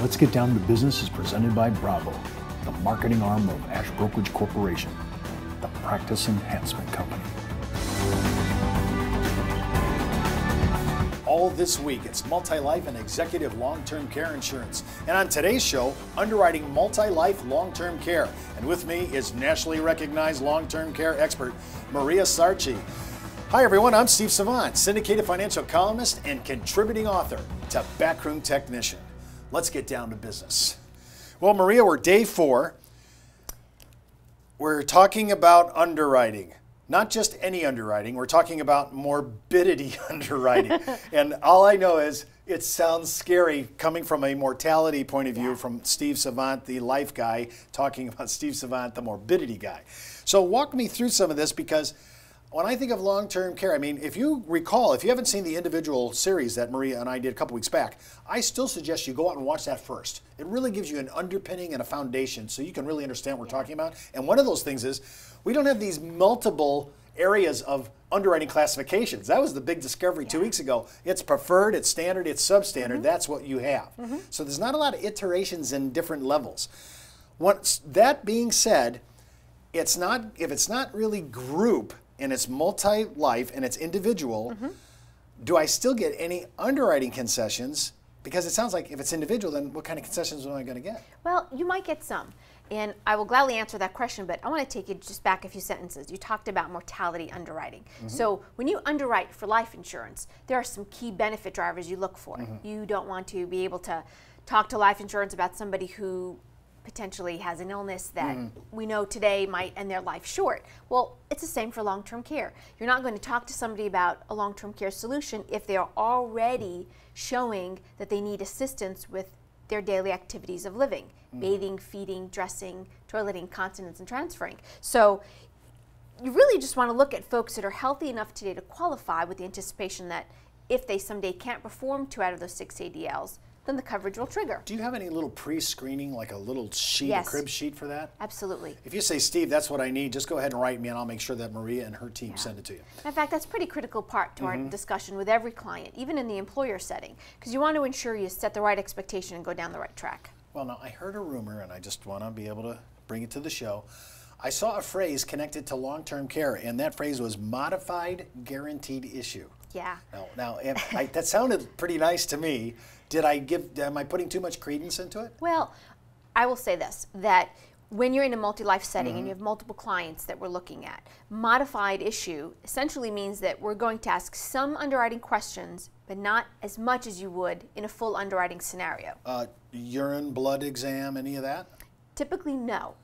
Let's Get Down to Business is presented by Bravo, the marketing arm of Ash Brokerage Corporation, the practice enhancement company. All this week, it's multi-life and executive long-term care insurance. And on today's show, underwriting multi-life long-term care. And with me is nationally recognized long-term care expert, Maria Sarchi. Hi everyone, I'm Steve Savant, syndicated financial columnist and contributing author to Backroom Technician. Let's get down to business. Well, Maria, we're day 4. We're talking about underwriting. Not just any underwriting, we're talking about morbidity underwriting. And all I know is it sounds scary coming from a mortality point of view from Steve Savant, the life guy, talking about Steve Savant, the morbidity guy. So walk me through some of this, because when I think of long-term care, I mean, if you recall, if you haven't seen the individual series that Maria and I did a couple weeks back, I still suggest you go out and watch that first. It really gives you an underpinning and a foundation so you can really understand what we're talking about. And one of those things is we don't have these multiple areas of underwriting classifications. That was the big discovery 2 weeks ago. It's preferred, it's standard, it's substandard. That's what you have. So there's not a lot of iterations in different levels. Once that being said, it's not, if it's not really group, and it's multi-life and it's individual, do I still get any underwriting concessions? Because it sounds like if it's individual, then what kind of concessions am I going to get? Well, you might get some. And I will gladly answer that question, but I want to take you just back a few sentences. You talked about mortality underwriting. So when you underwrite for life insurance, there are some key benefit drivers you look for. You don't want to be able to talk to life insurance about somebody who potentially has an illness that we know today might end their life short. Well, it's the same for long-term care. You're not going to talk to somebody about a long-term care solution if they're already showing that they need assistance with their daily activities of living, bathing, feeding, dressing, toileting, continence, and transferring. So you really just want to look at folks that are healthy enough today to qualify, with the anticipation that if they someday can't perform 2 out of those 6 ADLs, then the coverage will trigger. Do you have any little pre-screening, like a little sheet, a crib sheet for that? Absolutely. If you say, Steve, that's what I need, just go ahead and write me and I'll make sure that Maria and her team send it to you. In fact, that's a pretty critical part to our discussion with every client, even in the employer setting, because you want to ensure you set the right expectation and go down the right track. Well, now, I heard a rumor, and I just want to be able to bring it to the show. I saw a phrase connected to long-term care, and that phrase was modified guaranteed issue. Yeah. Now that sounded pretty nice to me. Am I putting too much credence into it? Well, I will say this, that when you're in a multi-life setting and you have multiple clients that we're looking at, modified issue essentially means that we're going to ask some underwriting questions, but not as much as you would in a full underwriting scenario. Urine, blood exam, any of that? Typically, no.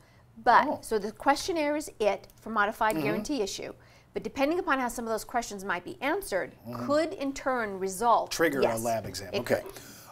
But, so the questionnaire is it for modified guarantee issue. But depending upon how some of those questions might be answered, could in turn result... Trigger a lab exam. Okay.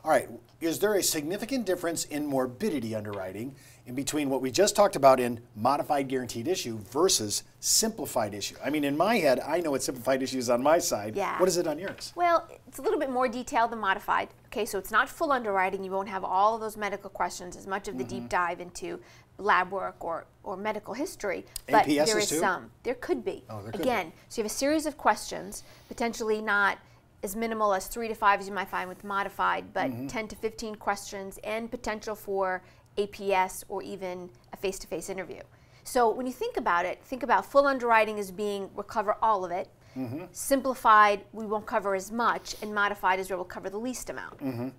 All right. Is there a significant difference in morbidity underwriting in between what we just talked about in modified guaranteed issue versus simplified issue? I mean, in my head, I know what simplified issue is on my side. Yeah. What is it on yours? Well, it's a little bit more detailed than modified. Okay, so it's not full underwriting. You won't have all of those medical questions, as much of the deep dive into lab work or medical history, but APSs there is too? some. There could be. Oh, there could Again, so you have a series of questions, potentially not as minimal as 3 to 5 as you might find with modified, but 10 to 15 questions and potential for APS or even a face-to-face interview. So when you think about it, think about full underwriting as being we'll cover all of it. Simplified, we won't cover as much, and modified is where we'll cover the least amount.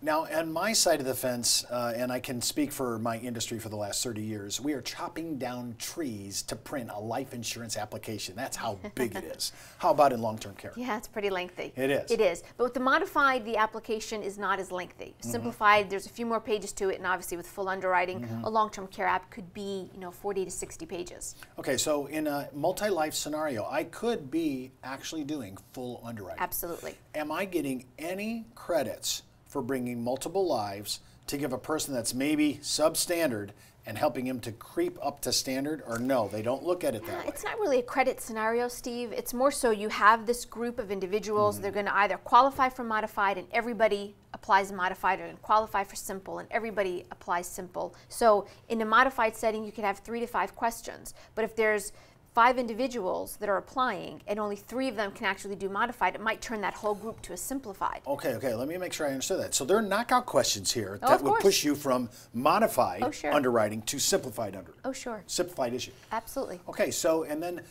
Now, on my side of the fence, and I can speak for my industry for the last 30 years, we are chopping down trees to print a life insurance application. That's how big it is. How about in long-term care? Yeah, it's pretty lengthy. It is. It is. But with the modified, the application is not as lengthy. Simplified, there's a few more pages to it, and obviously with full underwriting, a long-term care app could be, 40 to 60 pages. Okay, so in a multi-life scenario, I could be actually doing full underwriting. Absolutely. Am I getting any credits for bringing multiple lives to give a person that's maybe substandard and helping him to creep up to standard, or no, they don't look at it that way? It's not really a credit scenario, Steve. It's more so you have this group of individuals, they're going to either qualify for modified and everybody applies modified, or qualify for simple and everybody applies simple. So in a modified setting, you could have 3 to 5 questions. But if there's 5 individuals that are applying and only 3 of them can actually do modified, it might turn that whole group to a simplified. Okay, let me make sure I understood that. So there are knockout questions here Oh, that of would course. push you from modified Oh, sure. underwriting to simplified Oh, sure. simplified issue. Absolutely. Okay, so and then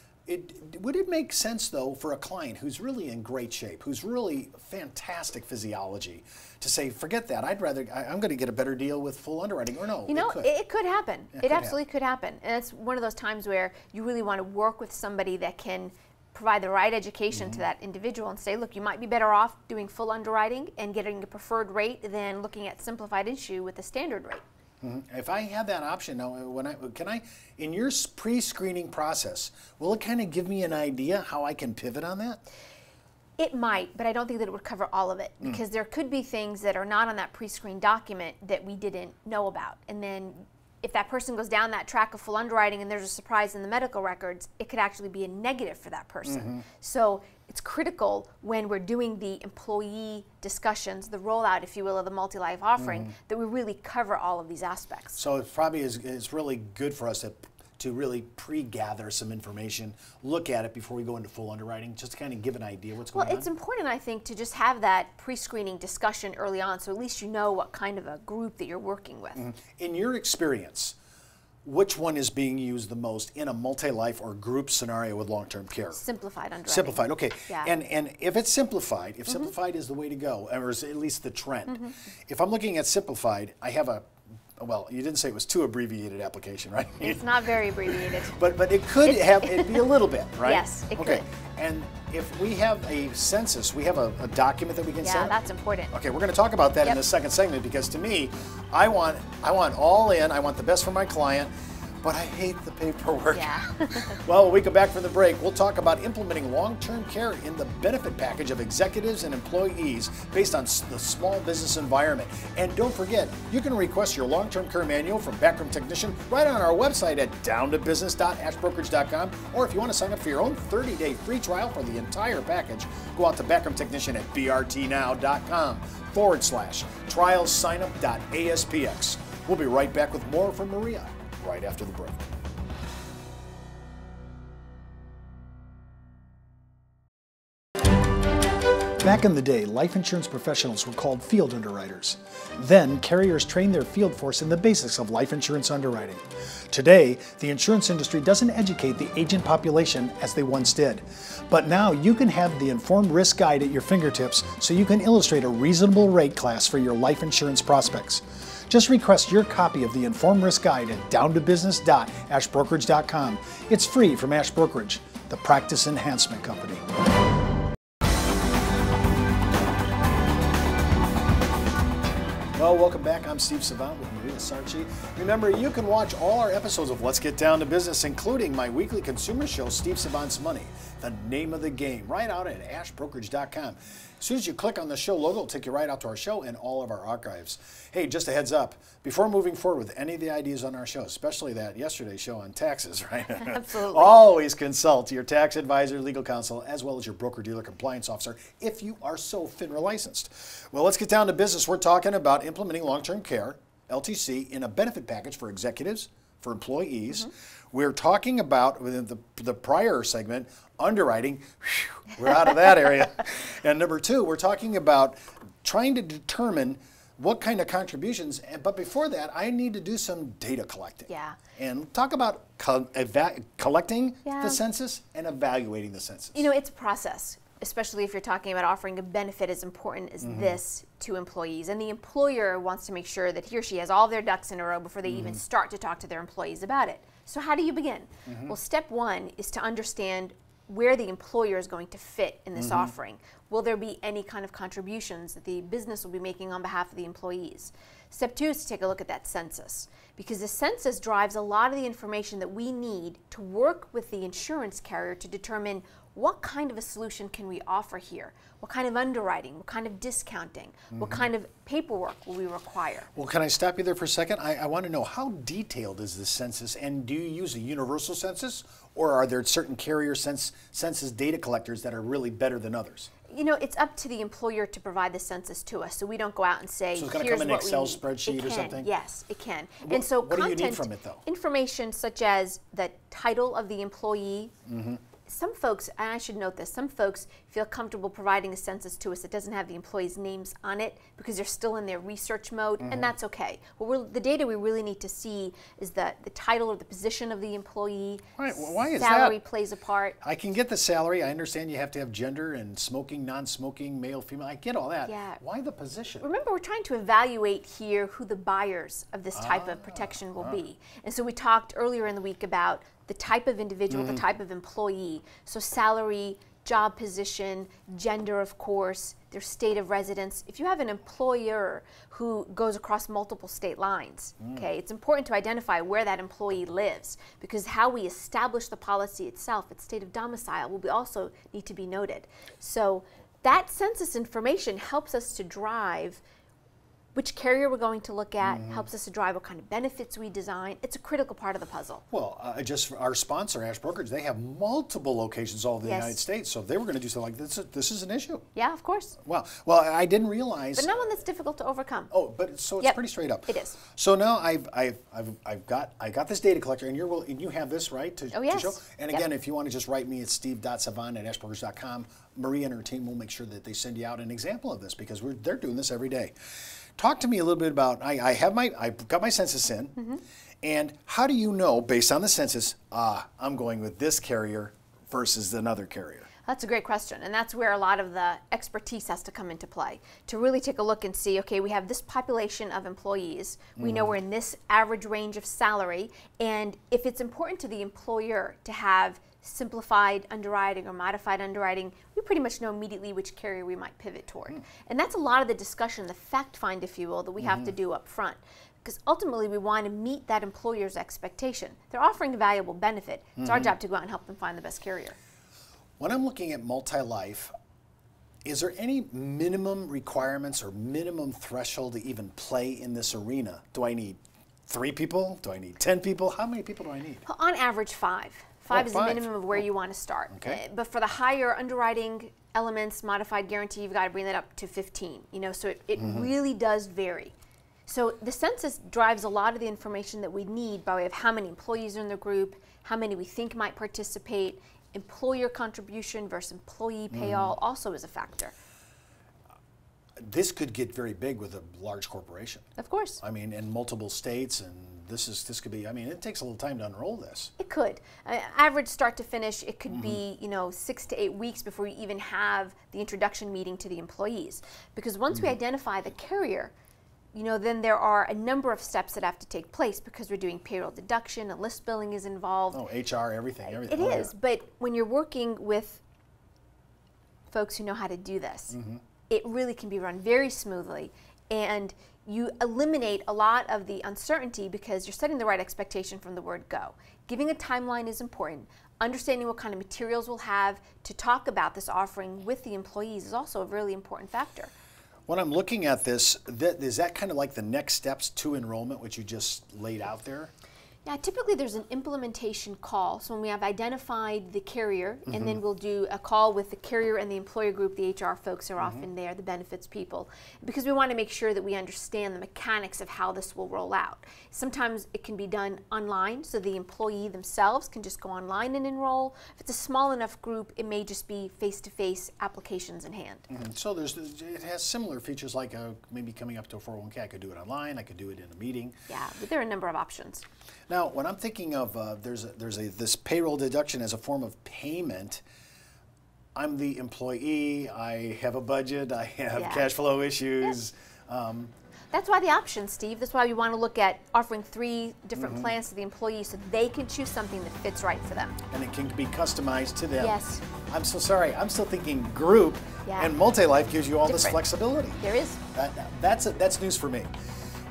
would it make sense though for a client who's really in great shape, who's really fantastic physiology, to say, forget that, I'm going to get a better deal with full underwriting, or no? You know, it could happen. It absolutely could happen. And it's one of those times where you really want to work with somebody that can provide the right education to that individual and say, look, you might be better off doing full underwriting and getting a preferred rate than looking at simplified issue with a standard rate. If I have that option now, in your pre-screening process, will it kind of give me an idea how I can pivot on that? It might, but I don't think that it would cover all of it, because there could be things that are not on that pre-screen document that we didn't know about. And then if that person goes down that track of full underwriting and there's a surprise in the medical records, it could actually be a negative for that person. So it's critical when we're doing the employee discussions, the rollout, if you will, of the multi-life offering, that we really cover all of these aspects. So it probably is really good for us to really pre-gather some information, look at it before we go into full underwriting, just to kind of give an idea what's going on. Well, it's important, I think, to just have that pre-screening discussion early on, so at least you know what kind of a group that you're working with. In your experience, which one is being used the most in a multi-life or group scenario with long-term care? Simplified underwriting. Simplified, okay. Yeah. And if it's simplified, if simplified is the way to go, or is at least the trend, if I'm looking at simplified, I have well, you didn't say it was too abbreviated application, right? It's not very abbreviated. But it could it'd be a little bit, right? Yes, it okay. could. And if we have a census, we have a document that we can Yeah, send? that's important. Okay, we're going to talk about that in Yep. the second segment, because to me, I want all in, I want the best for my client, but I hate the paperwork. Yeah. Well, when we come back from the break, we'll talk about implementing long-term care in the benefit package of executives and employees based on the small business environment. And don't forget, you can request your long-term care manual from Backroom Technician right on our website at downtobusiness.ashbrokerage.com. Or if you want to sign up for your own 30-day free trial for the entire package, go out to Backroom Technician at brtnow.com/trialsignup.aspx. We'll be right back with more from Maria right after the break. Back in the day, life insurance professionals were called field underwriters. Then, carriers trained their field force in the basics of life insurance underwriting. Today, the insurance industry doesn't educate the agent population as they once did. But now you can have the Informed Risk Guide at your fingertips so you can illustrate a reasonable rate class for your life insurance prospects. Just request your copy of the Informed Risk Guide at downtobusiness.ashbrokerage.com. It's free from Ash Brokerage, the practice enhancement company. Well, welcome back. I'm Steve Savant with Maria Sarchi. Remember, you can watch all our episodes of Let's Get Down to Business, including my weekly consumer show, Steve Savant's Money, the name of the game, right out at ashbrokerage.com. As soon as you click on the show logo, it'll take you right out to our show and all of our archives. Hey, just a heads up, before moving forward with any of the ideas on our show, especially that yesterday's show on taxes, right? Absolutely. Always consult your tax advisor, legal counsel, as well as your broker-dealer compliance officer if you are so FINRA licensed. Well, let's get down to business. We're talking about implementing long-term care, LTC, in a benefit package for executives, for employees. We're talking about, within the prior segment, underwriting. Whew, we're out of that area. And number two, we're talking about trying to determine what kind of contributions, but before that, I need to do some data collecting. Yeah. And talk about collecting Yeah. the census and evaluating the census. You know, it's a process, especially if you're talking about offering a benefit as important as this to employees. And the employer wants to make sure that he or she has all their ducks in a row before they even start to talk to their employees about it. So how do you begin? Well, step one is to understand where the employer is going to fit in this offering. Will there be any kind of contributions that the business will be making on behalf of the employees? Step two is to take a look at that census, because the census drives a lot of the information that we need to work with the insurance carrier to determine what kind of a solution can we offer here? What kind of underwriting? What kind of discounting? What kind of paperwork will we require? Well, can I stop you there for a second? I want to know, how detailed is the census, and do you use a universal census, or are there certain carrier census data collectors that are really better than others? You know, it's up to the employer to provide the census to us, so we don't go out and say, So it's going to here's come in an what we Excel need. spreadsheet It or can, something? Yes, it can. And so what do you need from it, though? Information such as the title of the employee. Some folks, and I should note this, some folks feel comfortable providing a census to us that doesn't have the employees' names on it because they're still in their research mode, and that's okay. The data we really need to see is the title or the position of the employee. Right, well, why is salary that? plays a part. I can get the salary. I understand you have to have gender and smoking, non-smoking, male, female. I get all that. Yeah. Why the position? Remember, we're trying to evaluate here who the buyers of this type of protection will be. And so we talked earlier in the week about the type of individual, the type of employee. So salary, job position, gender, of course, their state of residence. If you have an employer who goes across multiple state lines, okay, it's important to identify where that employee lives, because how we establish the policy itself, its state of domicile, will also need to be noted. So that census information helps us to drive which carrier we're going to look at, helps us to drive what kind of benefits we design. It's a critical part of the puzzle. Well, just for our sponsor, Ash Brokerage, they have multiple locations all over the Yes. United States. So if they were going to do something like this is an issue. Yeah, of course. Well, I didn't realize. But not one that's difficult to overcome. Oh, but so it's Yep, pretty straight up. it is. So now I got this data collector, and and you have this right to, Oh, yes. to show. And Yep. again, if you want to just write me at steve.savant@ashbrokers.com, Maria and her team will make sure that they send you out an example of this because they're doing this every day. Talk to me a little bit about. I've got my census in, and how do you know based on the census? I'm going with this carrier versus another carrier. That's a great question, and that's where a lot of the expertise has to come into play, to really take a look and see, okay, we have this population of employees, we know we're in this average range of salary, and if it's important to the employer to have simplified underwriting or modified underwriting, we pretty much know immediately which carrier we might pivot toward. And that's a lot of the discussion, the fact find, if you will, that we have to do up front. Because ultimately we want to meet that employer's expectation. They're offering a valuable benefit. It's our job to go out and help them find the best carrier. When I'm looking at multi-life, is there any minimum requirements or minimum threshold to even play in this arena? Do I need 3 people? Do I need 10 people? How many people do I need? Well, on average, 5. 5 is the 5. minimum of where you want to start. Okay. But for the higher underwriting elements, modified guarantee, you've got to bring that up to 15. You know, so it really does vary. So the census drives a lot of the information that we need by way of how many employees are in the group, how many we think might participate. Employer contribution versus employee pay-all also is a factor. This could get very big with a large corporation. Of course. I mean, in multiple states, and this could be. I mean, it takes a little time to unroll this. It could. Average start to finish, it could be 6 to 8 weeks before you even have the introduction meeting to the employees. Because once we identify the carrier, then there are a number of steps that have to take place because we're doing payroll deduction, and list billing is involved. Oh, HR, everything. It is, but when you're working with folks who know how to do this, it really can be run very smoothly, and you eliminate a lot of the uncertainty because you're setting the right expectation from the word go. Giving a timeline is important. Understanding what kind of materials we'll have to talk about this offering with the employees is also a really important factor. When I'm looking at this, is that kind of like the next steps to enrollment, which you just laid out there? Yeah, typically there's an implementation call. So when we have identified the carrier, and then we'll do a call with the carrier and the employer group, the HR folks are often there, the benefits people, because we want to make sure that we understand the mechanics of how this will roll out. Sometimes it can be done online, so the employee themselves can just go online and enroll. If it's a small enough group, it may just be face-to-face applications in hand. So it has similar features like maybe coming up to a 401k. I could do it online, I could do it in a meeting. Yeah, but there are a number of options. Now, when I'm thinking of this payroll deduction as a form of payment, I'm the employee. I have a budget. I have cash flow issues. That's why the options, Steve. That's why we want to look at offering 3 different plans to the employees so they can choose something that fits right for them. And it can be customized to them. Yes. I'm so sorry. I'm still thinking group, and multi-life gives you all this flexibility. There is. That's news for me.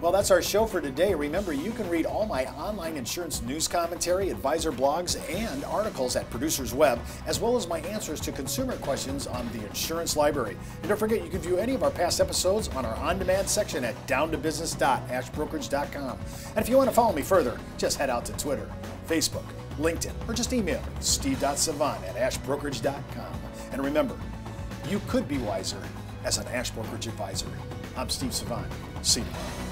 Well, that's our show for today. Remember, you can read all my online insurance news commentary, advisor blogs, and articles at Producers Web, as well as my answers to consumer questions on the Insurance Library. And don't forget, you can view any of our past episodes on our on-demand section at downtobusiness.ashbrokerage.com. And if you want to follow me further, just head out to Twitter, Facebook, LinkedIn, or just email me, steve.savant@ashbrokerage.com. And remember, you could be wiser as an Ash Brokerage advisor. I'm Steve Savant. See you tomorrow.